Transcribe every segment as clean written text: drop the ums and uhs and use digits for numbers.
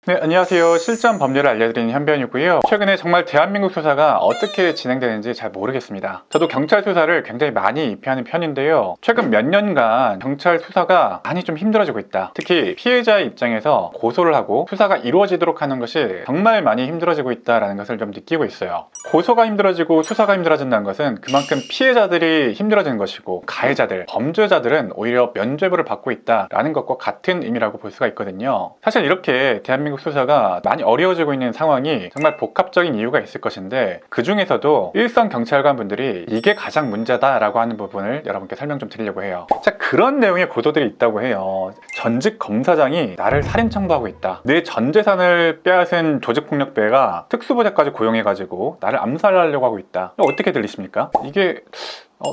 네, 안녕하세요. 실전 법률을 알려드리는 현변이고요. 최근에 정말 대한민국 수사가 어떻게 진행되는지 잘 모르겠습니다. 저도 경찰 수사를 굉장히 많이 입회하는 편인데요. 최근 몇 년간 경찰 수사가 많이 좀 힘들어지고 있다. 특히 피해자의 입장에서 고소를 하고 수사가 이루어지도록 하는 것이 정말 많이 힘들어지고 있다는 것을 좀 느끼고 있어요. 고소가 힘들어지고 수사가 힘들어진다는 것은 그만큼 피해자들이 힘들어지는 것이고 가해자들, 범죄자들은 오히려 면죄부를 받고 있다는 것과 같은 의미라고 볼 수가 있거든요. 사실 이렇게 대한민국 수사가 많이 어려워지고 있는 상황이 정말 복합적인 이유가 있을 것인데, 그 중에서도 일선 경찰관 분들이 이게 가장 문제다라고 하는 부분을 여러분께 설명 좀 드리려고 해요. 자, 그런 내용의 고소들이 있다고 해요. 전직 검사장이 나를 살인 청부하고 있다, 내 전 재산을 빼앗은 조직폭력배가 특수부대까지 고용해가지고 나를 암살하려고 하고 있다. 어떻게 들리십니까? 이게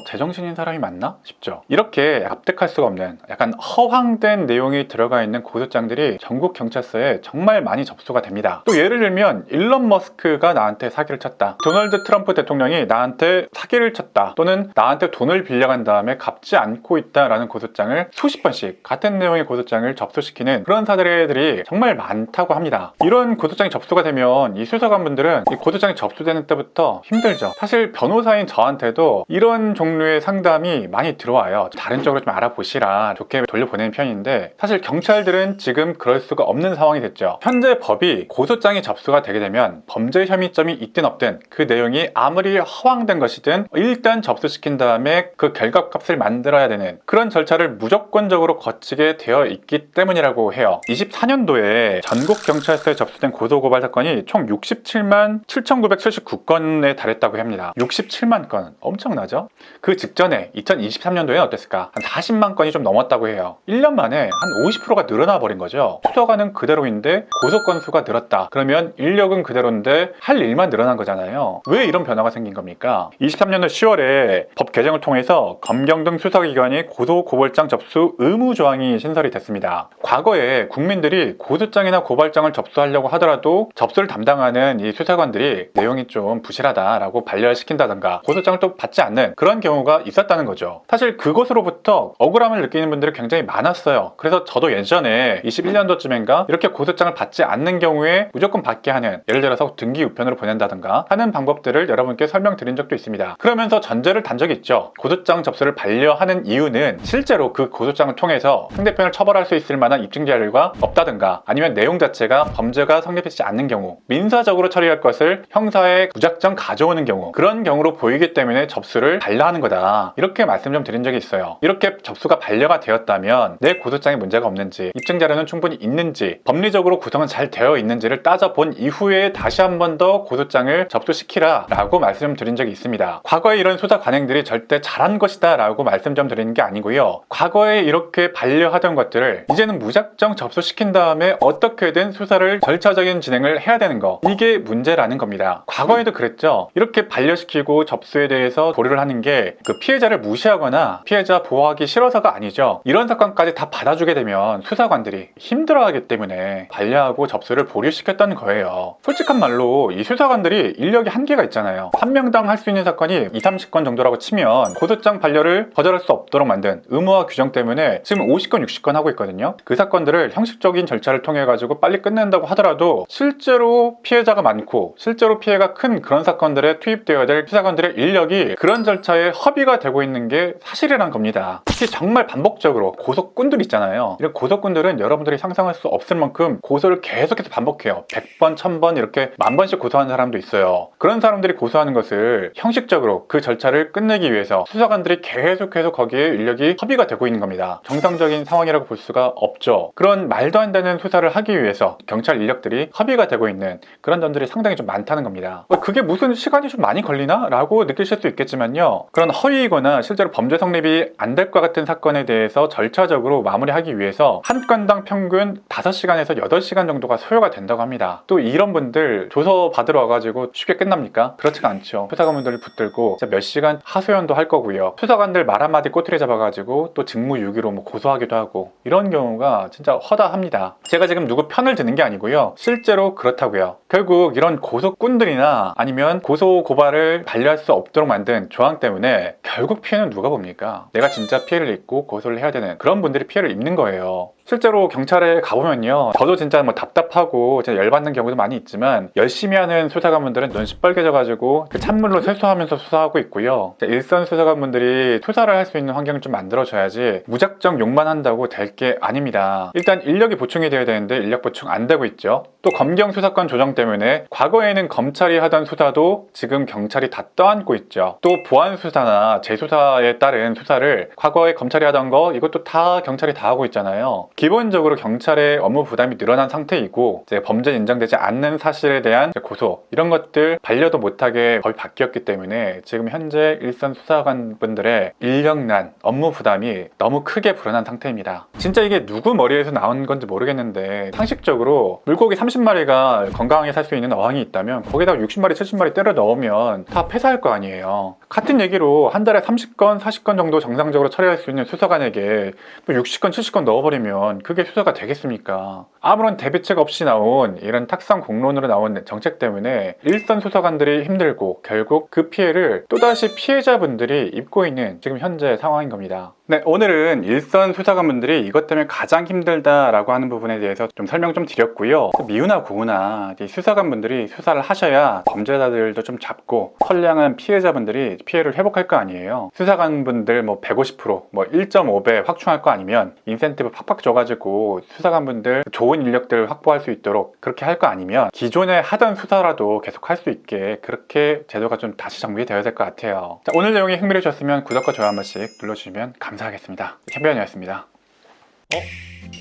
제정신인 사람이 맞나 싶죠. 이렇게 납득할 수가 없는 약간 허황된 내용이 들어가 있는 고소장들이 전국 경찰서에 정말 많이 접수가 됩니다. 또 예를 들면 일론 머스크가 나한테 사기를 쳤다, 도널드 트럼프 대통령이 나한테 사기를 쳤다, 또는 나한테 돈을 빌려간 다음에 갚지 않고 있다라는 고소장을 수십 번씩 같은 내용의 고소장을 접수시키는 그런 사례들이 정말 많다고 합니다. 이런 고소장이 접수가 되면 이 수사관분들은 이 고소장이 접수되는 때부터 힘들죠. 사실 변호사인 저한테도 이런 종류의 상담이 많이 들어와요. 다른 쪽으로 좀 알아보시라 좋게 돌려보내는 편인데, 사실 경찰들은 지금 그럴 수가 없는 상황이 됐죠. 현재 법이 고소장이 접수가 되게 되면 범죄 혐의점이 있든 없든 그 내용이 아무리 허황된 것이든 일단 접수시킨 다음에 그 결과값을 만들어야 되는 그런 절차를 무조건적으로 거치게 되어 있기 때문이라고 해요. 24년도에 전국 경찰서에 접수된 고소고발 사건이 총 67만 7,979건에 달했다고 합니다. 67만 건, 엄청나죠? 그 직전에 2023년도에 어땠을까? 한 40만 건이 좀 넘었다고 해요. 1년 만에 한 50%가 늘어나 버린 거죠. 수사관은 그대로인데 고소 건수가 늘었다. 그러면 인력은 그대로인데 할 일만 늘어난 거잖아요. 왜 이런 변화가 생긴 겁니까? 23년도 10월에 법 개정을 통해서 검경 등 수사기관이 고소 고발장 접수 의무 조항이 신설이 됐습니다. 과거에 국민들이 고소장이나 고발장을 접수하려고 하더라도 접수를 담당하는 이 수사관들이 내용이 좀 부실하다라고 반려시킨다던가 고소장을 또 받지 않는 그런 경우가 있었다는 거죠. 사실 그것으로부터 억울함을 느끼는 분들이 굉장히 많았어요. 그래서 저도 예전에 21년도쯤인가 이렇게 고소장을 받지 않는 경우에 무조건 받게 하는, 예를 들어서 등기 우편으로 보낸다든가 하는 방법들을 여러분께 설명드린 적도 있습니다. 그러면서 전제를 단 적이 있죠. 고소장 접수를 반려하는 이유는 실제로 그 고소장을 통해서 상대편을 처벌할 수 있을 만한 입증 자료가 없다든가, 아니면 내용 자체가 범죄가 성립하지 않는 경우, 민사적으로 처리할 것을 형사에 무작정 가져오는 경우, 그런 경우로 보이기 때문에 접수를 반려하는 거다, 이렇게 말씀 좀 드린 적이 있어요. 이렇게 접수가 반려가 되었다면 내 고소장에 문제가 없는지, 입증 자료는 충분히 있는지, 법리적으로 구성은 잘 되어 있는지를 따져본 이후에 다시 한 번 더 고소장을 접수시키라 라고 말씀 좀 드린 적이 있습니다. 과거에 이런 수사 관행들이 절대 잘한 것이다 라고 말씀 좀 드리는 게 아니고요. 과거에 이렇게 반려하던 것들을 이제는 무작정 접수시킨 다음에 어떻게든 수사를 절차적인 진행을 해야 되는 거, 이게 문제라는 겁니다. 과거에도 그랬죠. 이렇게 반려시키고 접수에 대해서 고려를 하는 게 그 피해자를 무시하거나 피해자 보호하기 싫어서가 아니죠. 이런 사건까지 다 받아주게 되면 수사관들이 힘들어하기 때문에 반려하고 접수를 보류시켰다는 거예요. 솔직한 말로 이 수사관들이 인력이 한계가 있잖아요. 한 명당 할 수 있는 사건이 20-30건 정도라고 치면 고소장 반려를 거절할 수 없도록 만든 의무화 규정 때문에 지금 50건, 60건 하고 있거든요. 그 사건들을 형식적인 절차를 통해 가지고 빨리 끝낸다고 하더라도 실제로 피해자가 많고 실제로 피해가 큰 그런 사건들에 투입되어야 될 수사관들의 인력이 그런 절차에 허비가 되고 있는 게 사실이란 겁니다. 특히 정말 반복적으로 고소꾼들 있잖아요. 이런 고소꾼들은 여러분들이 상상할 수 없을 만큼 고소를 계속해서 반복해요. 100번, 1000번, 이렇게 10,000번씩 고소하는 사람도 있어요. 그런 사람들이 고소하는 것을 형식적으로 그 절차를 끝내기 위해서 수사관들이 계속해서 거기에 인력이 허비가 되고 있는 겁니다. 정상적인 상황이라고 볼 수가 없죠. 그런 말도 안 되는 수사를 하기 위해서 경찰 인력들이 허비가 되고 있는 그런 점들이 상당히 좀 많다는 겁니다. 그게 무슨 시간이 좀 많이 걸리나? 라고 느끼실 수 있겠지만요. 그런 허위이거나 실제로 범죄 성립이 안 될 것 같은 사건에 대해서 절차적으로 마무리하기 위해서 한 건당 평균 5시간에서 8시간 정도가 소요가 된다고 합니다. 또 이런 분들 조서 받으러 와가지고 쉽게 끝납니까? 그렇지가 않죠. 수사관분들을 붙들고 몇 시간 하소연도 할 거고요. 수사관들 말 한마디 꼬투리 잡아가지고 또 직무유기로 고소하기도 하고, 이런 경우가 진짜 허다합니다. 제가 지금 누구 편을 드는 게 아니고요. 실제로 그렇다고요. 결국 이런 고소꾼들이나 아니면 고소 고발을 반려할 수 없도록 만든 조항 때문에 결국 피해는 누가 봅니까? 내가 진짜 피해를 입고 고소를 해야 되는 그런 분들이 피해를 입는 거예요. 실제로 경찰에 가보면요, 저도 진짜 뭐 답답하고 진짜 열받는 경우도 많이 있지만 열심히 하는 수사관분들은 눈 시뻘개져가지고 그 찬물로 세수하면서 수사하고 있고요. 일선 수사관분들이 수사를 할 수 있는 환경을 좀 만들어줘야지 무작정 욕만 한다고 될 게 아닙니다. 일단 인력이 보충이 돼야 되는데 인력 보충 안 되고 있죠. 또 검경 수사권 조정 때문에 과거에는 검찰이 하던 수사도 지금 경찰이 다 떠안고 있죠. 또 보안 수사나 재수사에 따른 수사를 과거에 검찰이 하던 거 이것도 다 경찰이 다 하고 있잖아요. 기본적으로 경찰의 업무 부담이 늘어난 상태이고 이제 범죄 인정되지 않는 사실에 대한 고소 이런 것들 반려도 못하게 법이 바뀌었기 때문에 지금 현재 일선 수사관분들의 인력난, 업무 부담이 너무 크게 불어난 상태입니다. 진짜 이게 누구 머리에서 나온 건지 모르겠는데 상식적으로 물고기 30마리가 건강하게 살 수 있는 어항이 있다면 거기다가 60마리, 70마리 때려 넣으면 다 폐사할 거 아니에요. 같은 얘기로 한 달에 30건, 40건 정도 정상적으로 처리할 수 있는 수사관에게 60건, 70건 넣어버리면 그게 수사가 되겠습니까? 아무런 대비책 없이 나온 이런 탁상 공론으로 나온 정책 때문에 일선 수사관들이 힘들고 결국 그 피해를 또다시 피해자분들이 입고 있는 지금 현재 상황인 겁니다. 네, 오늘은 일선 수사관분들이 이것 때문에 가장 힘들다라고 하는 부분에 대해서 좀 설명 좀 드렸고요. 미우나 고우나 수사관분들이 수사를 하셔야 범죄자들도 좀 잡고 선량한 피해자분들이 피해를 회복할 거 아니에요. 수사관분들 뭐 150%, 뭐 1.5배 확충할 거 아니면 인센티브 팍팍 줘가지고 수사관분들 좋은 인력들을 확보할 수 있도록 그렇게 할 거 아니면 기존에 하던 수사라도 계속 할 수 있게 그렇게 제도가 좀 다시 정비되어야 될 것 같아요. 자, 오늘 내용이 흥미로우셨으면 구독과 좋아요 한 번씩 눌러주시면 감사하겠습니다. 현변이었습니다.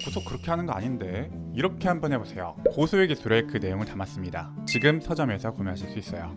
구속 그렇게 하는 거 아닌데 이렇게 한번 해보세요. 고소의 기술에 그 내용을 담았습니다. 지금 서점에서 구매하실 수 있어요.